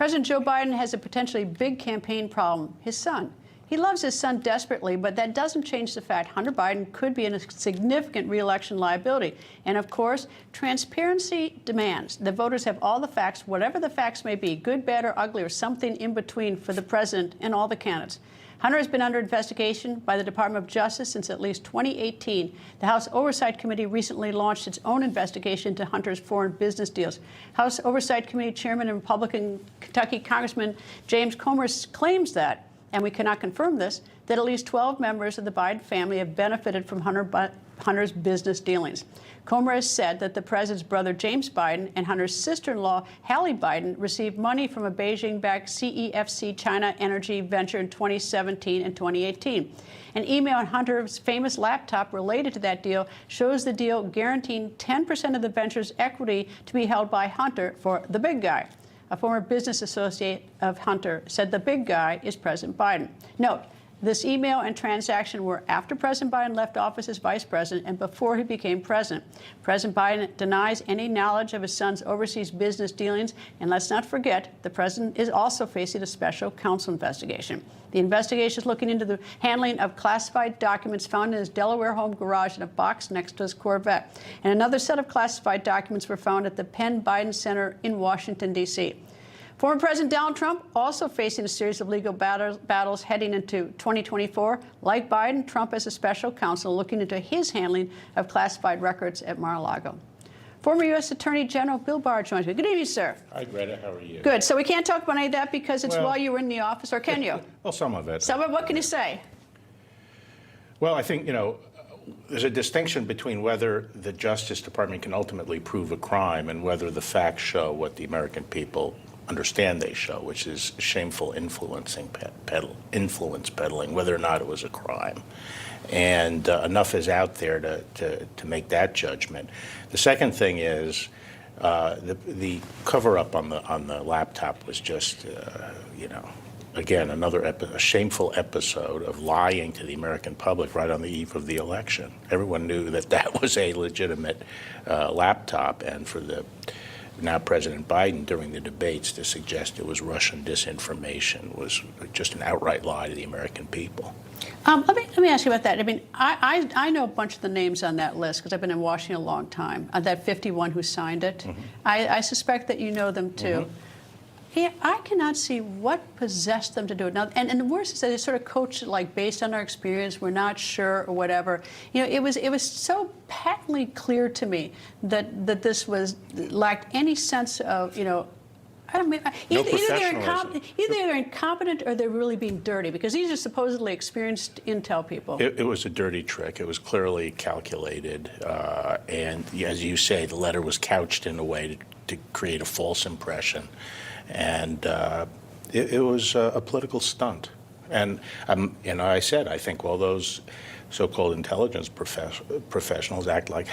President Joe Biden has a potentially big campaign problem, his son. He loves his son desperately, but that doesn't change the fact Hunter Biden could be in a significant re-election liability. And of course, transparency demands that voters have all the facts, whatever the facts may be, good, bad, or ugly, or something in between for the president and all the candidates. Hunter has been under investigation by the Department of Justice since at least 2018. The House Oversight Committee recently launched its own investigation into Hunter's foreign business deals. House Oversight Committee Chairman and Republican Kentucky Congressman James Comer claims that, and we cannot confirm this, that at least 12 members of the Biden family have benefited from Hunter's business dealings. Comer has said that the president's brother James Biden and Hunter's sister-in-law Hallie Biden received money from a Beijing-backed CEFC China energy venture in 2017 and 2018. An email on Hunter's famous laptop related to that deal shows the deal guaranteeing 10% of the venture's equity to be held by Hunter for the big guy. A former business associate of Hunter said the big guy is President Biden. Note, this email and transaction were after President Biden left office as vice president and before he became president. President Biden denies any knowledge of his son's overseas business dealings. And let's not forget, the president is also facing a special counsel investigation. The investigation is looking into the handling of classified documents found in his Delaware home garage in a box next to his Corvette. And another set of classified documents were found at the Penn Biden Center in Washington, D.C. Former President Donald Trump also facing a series of legal battles heading into 2024. Like Biden, Trump has a special counsel looking into his handling of classified records at Mar-a-Lago. Former U.S. Attorney General Bill Barr joins me. Good evening, sir. Hi, Greta. How are you? Good. So we can't talk about any of that because it's while you were in the office, or can you? Well, some of it. Some of it. What can you say? Well, I think, there's a distinction between whether the Justice Department can ultimately prove a crime and whether the facts show what the American people understand they show, which is shameful influence peddling, whether or not it was a crime. And enough is out there to make that judgment. The second thing is the cover-up on the laptop was just, again, a shameful episode of lying to the American public right on the eve of the election. Everyone knew that that was a legitimate laptop, and for the now President Biden during the debates to suggest it was Russian disinformation was just an outright lie to the American people. Let me ask you about that. I mean, I know a bunch of the names on that list because I've been in Washington a long time, that 51 who signed it. Mm-hmm. I suspect that you know them, too. Mm-hmm. Yeah, I cannot see what possessed them to do it. Now, and the worst is that they sort of coached it like based on our experience, we're not sure or whatever. It was so patently clear to me that this lacked any sense of, I don't mean, either they're incompetent or they're really being dirty, because these are supposedly experienced intel people. It was a dirty trick. It was clearly calculated, and as you say, the letter was couched in a way to create a false impression. And it was a political stunt. And I said, I think, well, those so-called intelligence professionals act like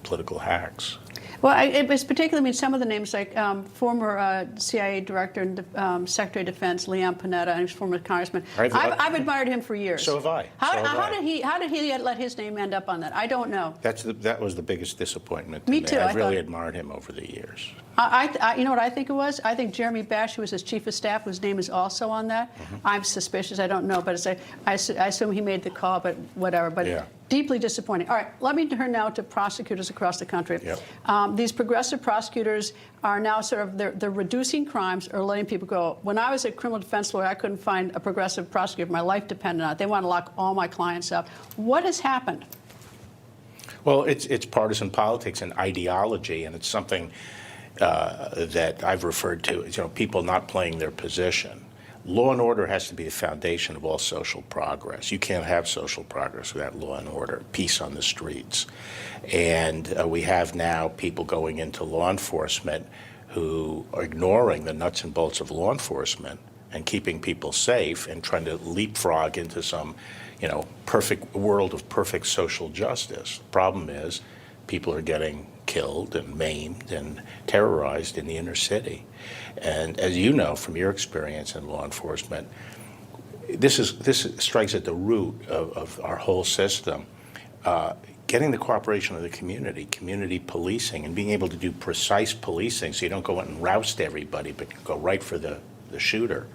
political hacks. Well, it was particularly, some of the names, like former CIA Director and Secretary of Defense Leon Panetta, and his former congressman. I've admired him for years. So have I. How did he let his name end up on that? I don't know. That was the biggest disappointment to me. Me too. I've really admired him over the years. You know what I think it was? I think Jeremy Bash, who was his chief of staff, whose name is also on that. Mm-hmm. I'm suspicious. I don't know, but I assume he made the call, but whatever. But yeah. Deeply disappointing. All right, let me turn now to prosecutors across the country. Yep. These progressive prosecutors are now they're reducing crimes or letting people go. When I was a criminal defense lawyer, I couldn't find a progressive prosecutor. My life depended on it. They want to lock all my clients up. What has happened? Well, it's partisan politics and ideology, and it's something that I've referred to as people not playing their position. Law and order has to be the foundation of all social progress. You can't have social progress without law and order, peace on the streets. And we have now people going into law enforcement who are ignoring the nuts and bolts of law enforcement and keeping people safe and trying to leapfrog into some, perfect world of perfect social justice. The problem is people are getting killed and maimed and terrorized in the inner city. And as you know from your experience in law enforcement, this strikes at the root of our whole system. Getting the cooperation of the community policing, and being able to do precise policing so you don't go out and roust everybody, but go right for the the shooter,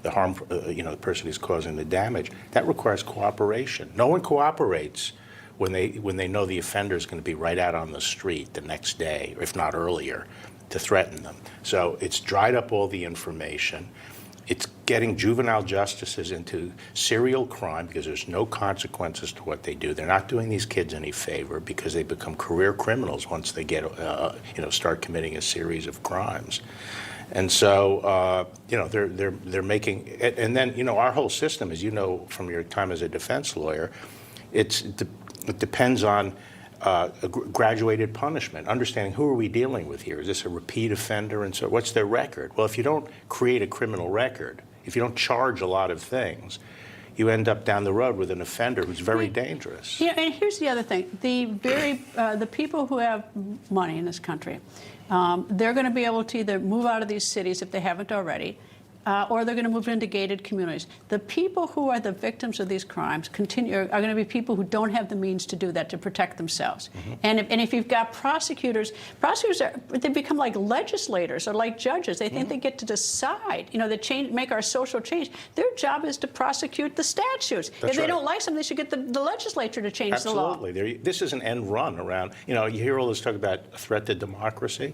the harm, the person who's causing the damage, that requires cooperation. No one cooperates when they know the offender is going to be right out on the street the next day, if not earlier, to threaten them. So it's dried up all the information. It's getting juvenile justices into serial crime because there's no consequences to what they do. They're not doing these kids any favor because they become career criminals once they get, start committing a series of crimes. And so, they're making, and then, our whole system, as you know from your time as a defense lawyer, it depends on a graduated punishment, understanding who are we dealing with here? Is this a repeat offender? And so what's their record? Well, if you don't create a criminal record, if you don't charge a lot of things, you end up down the road with an offender who's very dangerous. And here's the other thing. The people who have money in this country, they're going to be able to either move out of these cities if they haven't already, or they're going to move into gated communities. The people who are the victims of these crimes are going to be people who don't have the means to do that, to protect themselves. Mm-hmm. And if you've got prosecutors they become like legislators or like judges. They think they get to decide, make our social change. Their job is to prosecute the statutes. If they don't like something, they should get the legislature to change the law. Absolutely. This is an end run around, you hear all this talk about a threat to democracy.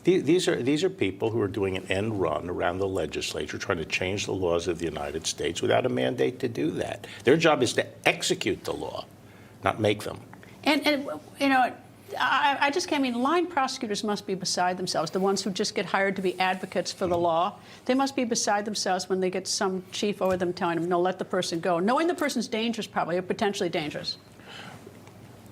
These are people who are doing an end run around the legislature, trying to change the laws of the United States without a mandate to do that. Their job is to execute the law, not make them. I just can't line prosecutors must be beside themselves. The ones who just get hired to be advocates for the law, they must be beside themselves when they get some chief over them telling them, no, let the person go, knowing the person's dangerous probably, or potentially dangerous.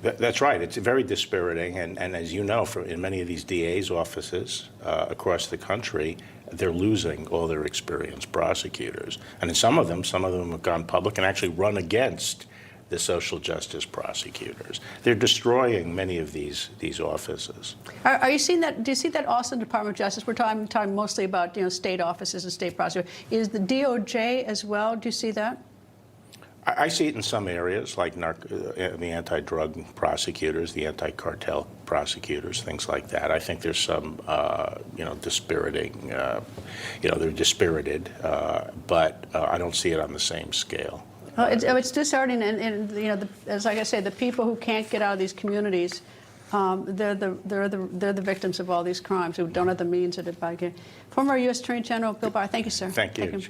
That's right. It's very dispiriting, and as you know, in many of these DA's offices across the country, they're losing all their experienced prosecutors. And in some of them have gone public and actually run against the social justice prosecutors. They're destroying many of these offices. Are you seeing that? Do you see that also in the Department of Justice? We're talking mostly about state offices and state prosecutors. Is the DOJ as well? Do you see that? I see it in some areas, like the anti-drug prosecutors, the anti-cartel prosecutors, things like that. I think there's some, dispiriting, they're dispirited, but I don't see it on the same scale. Well, it's disheartening, and as like I say, the people who can't get out of these communities, they're the victims of all these crimes who don't have the means to buy. Former U.S. Attorney General Bill Barr, thank you, sir. Thank you.